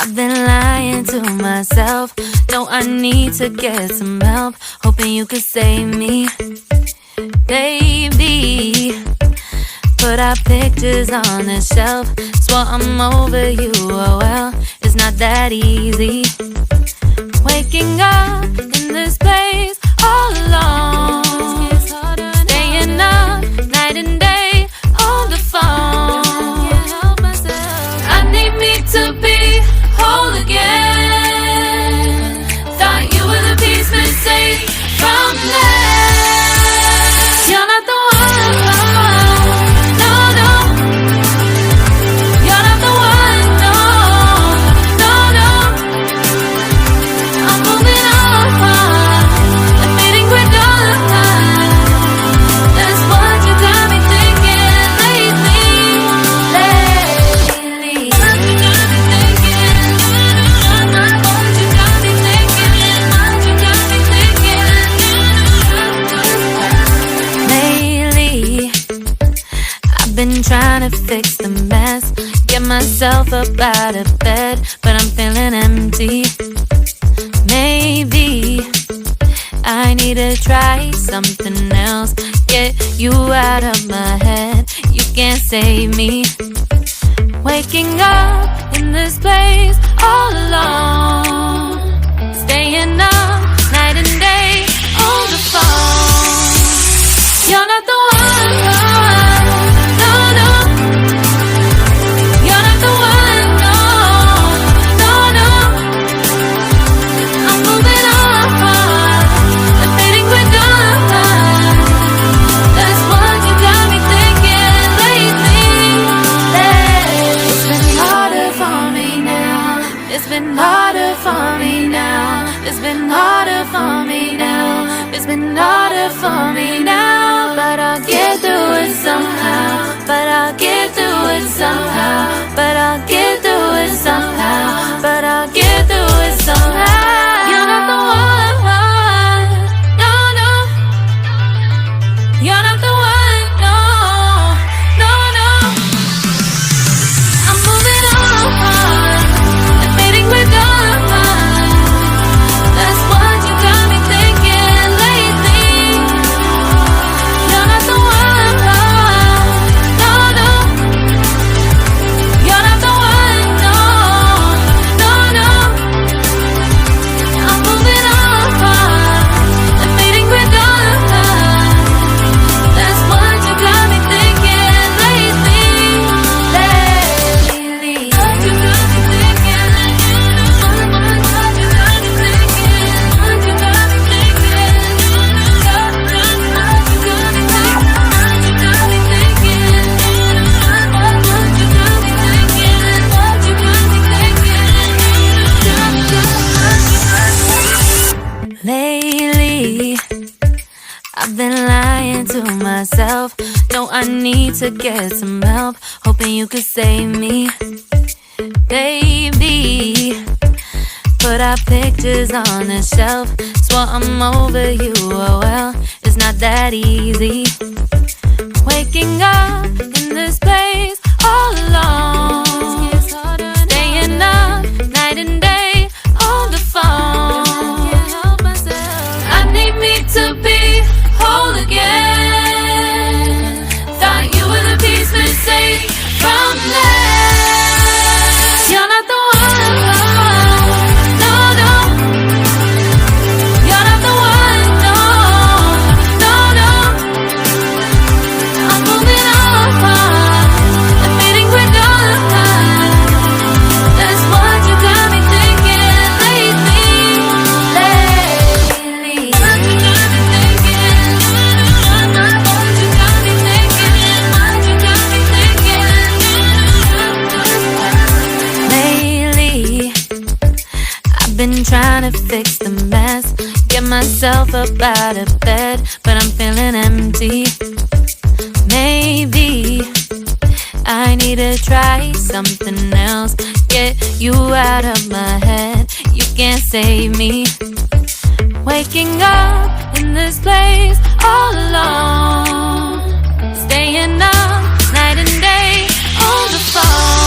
I've been lying to myself. No, I need to get some help. Hoping you could save me, baby. Put our pictures on the shelf. Swore I'm over you, oh well, it's not that easy. Waking up in this place all alone, staying up night and day on the phone. I need me to be whole again. Thought you were the piece missing from left. You're not the one, no, no. You're not the one, no, no, no. I'm moving on, admitting we're done. That's what you got me thinking lately. What you got me thinking? What you got me thinking? What you got me thinking? Lately, I've been trying to fix the mess, get myself up out of bed, but I'm feeling empty. Maybe I need to try something else, get you out of my head. You can't save me. Waking up in this place all alone, staying up night and day on the phone. You're not the one, no, no. You're not the one, no, no, no. I'm moving on, admitting we're done. That's what you got me thinking lately. It's been harder for me now. It's been harder for me now. It's been harder for me now. It's been harder for me now. But I'll get through it somehow. But I'll get through it somehow. But I'll get through it somehow. But I'll get through it somehow. You're not the one, no, no. You're not the one, no, no, no. I'm moving on, admitting we're done. That's what you got me thinking lately. You're not the one, no, no. You're not the one, no, no, no. I'm moving on, admitting we're done. That's what you got me thinking lately. What you got me thinking? What you got me thinking? What you got me thinking? What you got me thinking? What you got me thinking? What you got me thinking? Lately, I've been lying to myself. No, I need to get some help. Hoping you could save me, baby. Put our pictures on the shelf. Swore I'm over you, oh well, it's not that easy. Waking up in this place all alone, staying up night and day on the phone. I need me to be whole again. Thought you were the piece missing from left. You're not the one, no, no. You're not the one, no, no, no. I'm moving on, admitting we're done. That's what you got me thinking lately. What you got me thinking? What you got me thinking? What you got me thinking? Lately, I've been trying to fix the mess, get myself up out of bed, but I'm feeling empty. Maybe I need to try something else, get you out of my head. You can't save me. Waking up in this place all alone, staying up night and day on the phone.